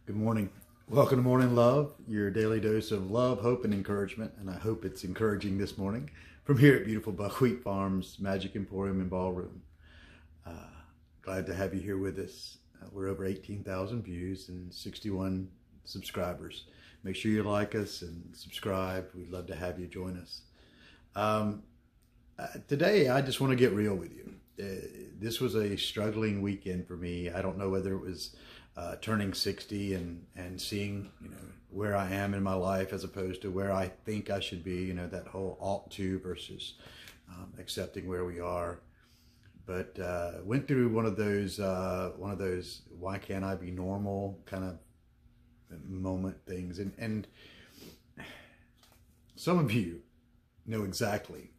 Good morning. Welcome to Morning Love, your daily dose of love, hope, and encouragement. And I hope it's encouraging this morning from here at beautiful Buckwheat Farms Magic Emporium and Ballroom. Glad to have you here with us. We're over 18,000 views and 61 subscribers. Make sure you like us and subscribe. We'd love to have you join us. Today, I just want to get real with you. This was a struggling weekend for me. I don't know whether it was turning 60 and seeing, where I am in my life as opposed to where I think I should be, that whole ought to versus accepting where we are. But went through one of those why can't I be normal kind of moment things. And some of you know exactly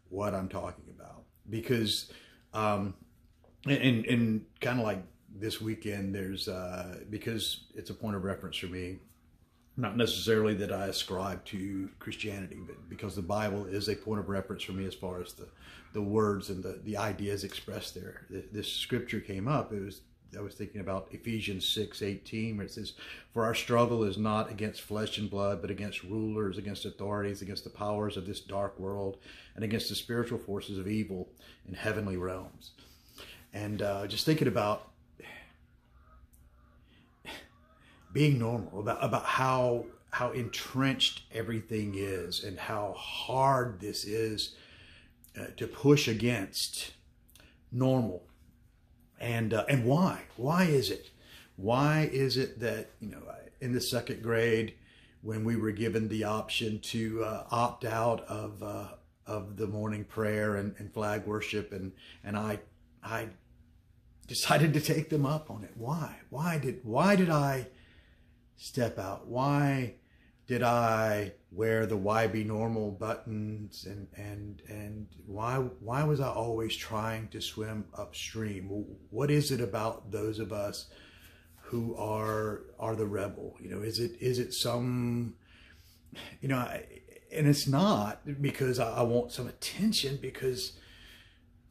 what I'm talking about because, and kind of like this weekend, there's, because it's a point of reference for me, not necessarily that I ascribe to Christianity, but because the Bible is a point of reference for me as far as the words and the ideas expressed there. This scripture came up. I was thinking about Ephesians 6:18, where it says, "For our struggle is not against flesh and blood, but against rulers, against authorities, against the powers of this dark world, and against the spiritual forces of evil in heavenly realms." And just thinking about being normal, about how entrenched everything is and how hard this is to push against normal. And why is it? Why is it that, in the second grade, when we were given the option to opt out of the morning prayer and flag worship, and I decided to take them up on it? Why did I step out? Why did I wear the "Why Be Normal" buttons, and why was I always trying to swim upstream? What is it about those of us who are the rebel? Is it some, and it's not because I want some attention, because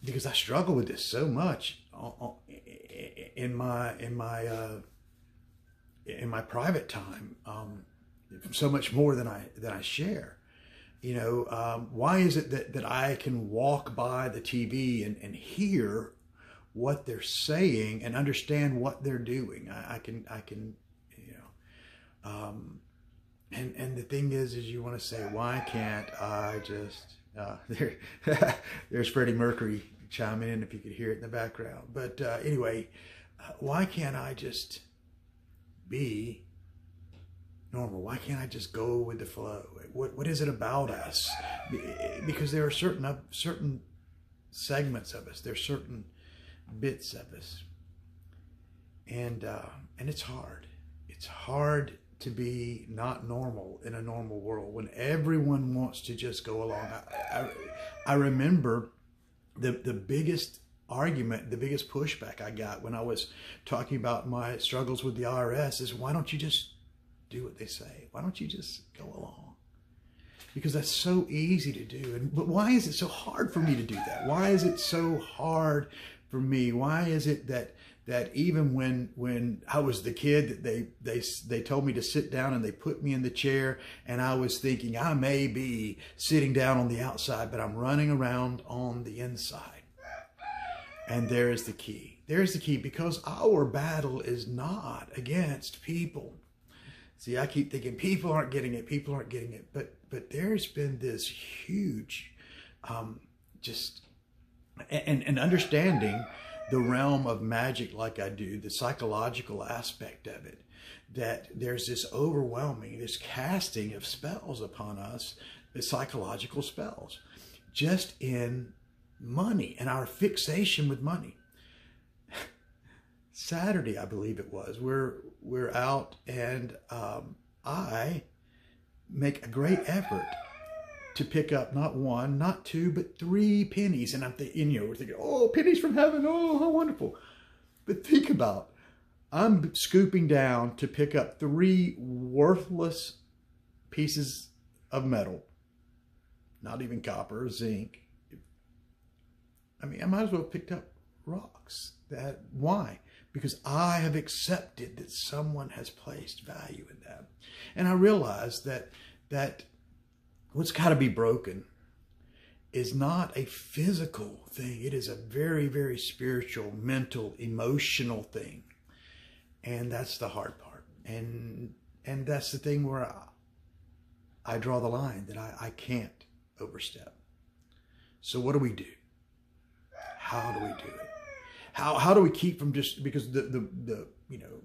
I struggle with this so much in my private time, so much more than I share. Why is it that I can walk by the TV and hear what they're saying and understand what they're doing? I can, and the thing is you want to say, why can't I just, there's Freddie Mercury chiming in if you could hear it in the background. But anyway, why can't I just be normal? Why can't I just go with the flow? What is it about us? Because there are certain segments of us, there's certain bits of us, and it's hard. It's hard to be not normal in a normal world when everyone wants to just go along. I remember the biggest argument, the biggest pushback I got when I was talking about my struggles with the IRS is, why don't you just do what they say? Why don't you just go along? Because that's so easy to do. But why is it so hard for me to do that? Why is it so hard for me? Why is it that even when I was the kid, that they told me to sit down and they put me in the chair, and I was thinking I may be sitting down on the outside, but I'm running around on the inside. And there's the key. There's the key, because our battle is not against people. See, I keep thinking people aren't getting it. People aren't getting it. But there's been this huge, and understanding the realm of magic like I do, the psychological aspect of it, that there's this overwhelming, this casting of spells upon us, the psychological spells, just in money and our fixation with money. Saturday, I believe it was, we're out, and I make a great effort to pick up not one, not two, but 3 pennies. And I'm thinking, we're thinking, oh, pennies from heaven, oh, how wonderful. But think about, I'm scooping down to pick up 3 worthless pieces of metal, not even copper or zinc. I mean, I might as well have picked up rocks. Why? because I have accepted that someone has placed value in that. And I realize that what's got to be broken is not a physical thing. It is a very, very spiritual, mental, emotional thing. And that's the hard part. And that's the thing where I draw the line that I can't overstep. So what do we do? How do we do it? How do we keep from just, because the you know,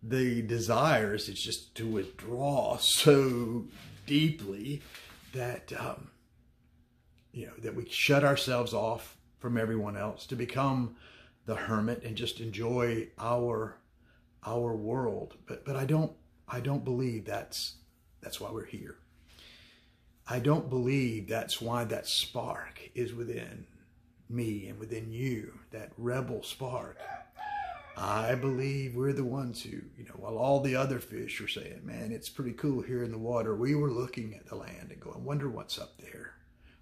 the desires is just to withdraw so deeply that you know, that we shut ourselves off from everyone else, to become the hermit and just enjoy our world. But I don't believe that's why we're here. I don't believe that's why that spark is within me and within you, that rebel spark. I believe we're the ones who, you know, while all the other fish are saying, man, it's pretty cool here in the water, we were looking at the land and going, wonder what's up there.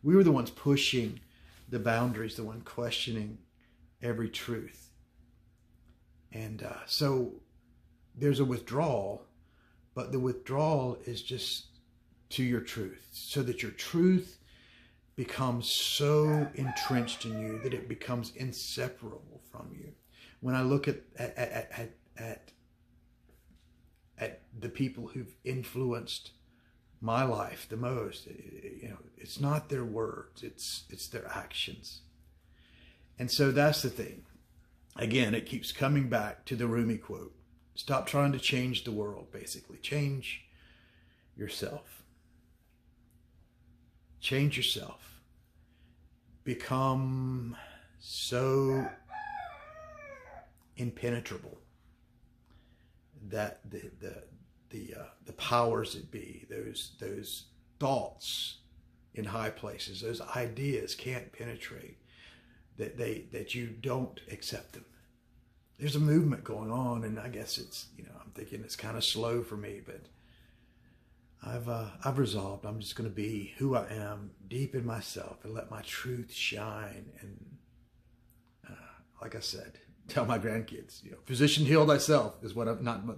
We were the ones pushing the boundaries, the one questioning every truth. And so there's a withdrawal, but the withdrawal is just to your truth, so that your truth becomes so entrenched in you that it becomes inseparable from you. When I look at the people who've influenced my life the most, you know, it's not their words, it's their actions. And so that's the thing. Again, it keeps coming back to the Rumi quote. Stop trying to change the world, basically. Change yourself. Change yourself. Become so impenetrable that the powers that be, those thoughts in high places, those ideas can't penetrate, that you don't accept them. There's a movement going on, and I guess it's, you know, I'm thinking it's kind of slow for me, but I've resolved I'm just going to be who I am, deep in myself, and let my truth shine. And like I said, tell my grandkids, you know, physician, heal thyself is what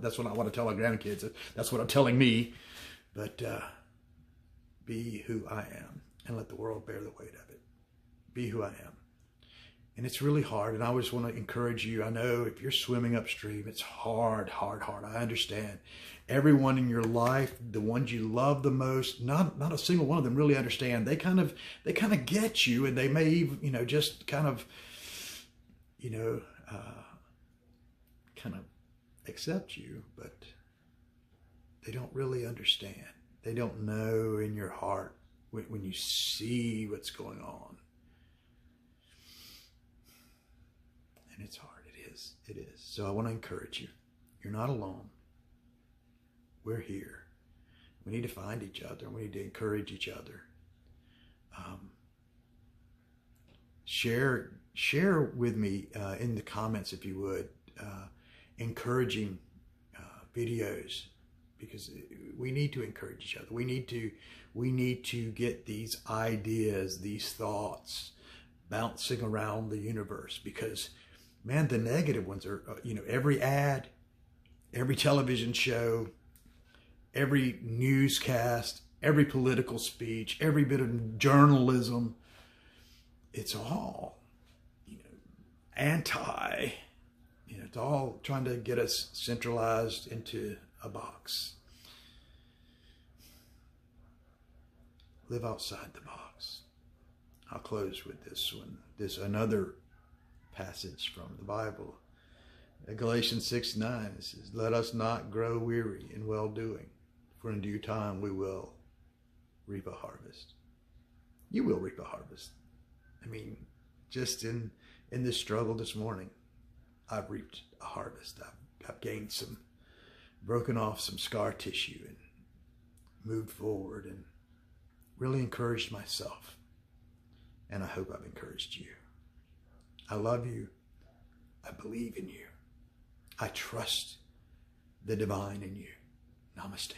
that's what I want to tell my grandkids. That's what I'm telling me. But be who I am and let the world bear the weight of it. Be who I am. And it's really hard. And I always want to encourage you. I know if you're swimming upstream, it's hard, hard, hard. I understand. Everyone in your life, the ones you love the most, not a single one of them really understand. They kind of get you, and they may even, you know, just kind of, you know, kind of accept you, but they don't really understand. They don't know in your heart when you see what's going on. And it's hard. It is. So I want to encourage you. You're not alone. We're here. We need to find each other. We need to encourage each other. Share with me in the comments, if you would, encouraging videos, because we need to encourage each other. We need to get these ideas, these thoughts bouncing around the universe, because man, the negative ones are, you know, every ad, every television show, every newscast, every political speech, every bit of journalism, it's all, you know, anti, you know, it's all trying to get us centralized into a box. Live outside the box. I'll close with this one. This another passage from the Bible. Galatians 6:9, it says, let us not grow weary in well-doing, for in due time we will reap a harvest. You will reap a harvest. I mean, just in this struggle this morning, I've reaped a harvest. I've gained some, broken off some scar tissue and moved forward and really encouraged myself. And I hope I've encouraged you. I love you. I believe in you. I trust the divine in you. Namaste.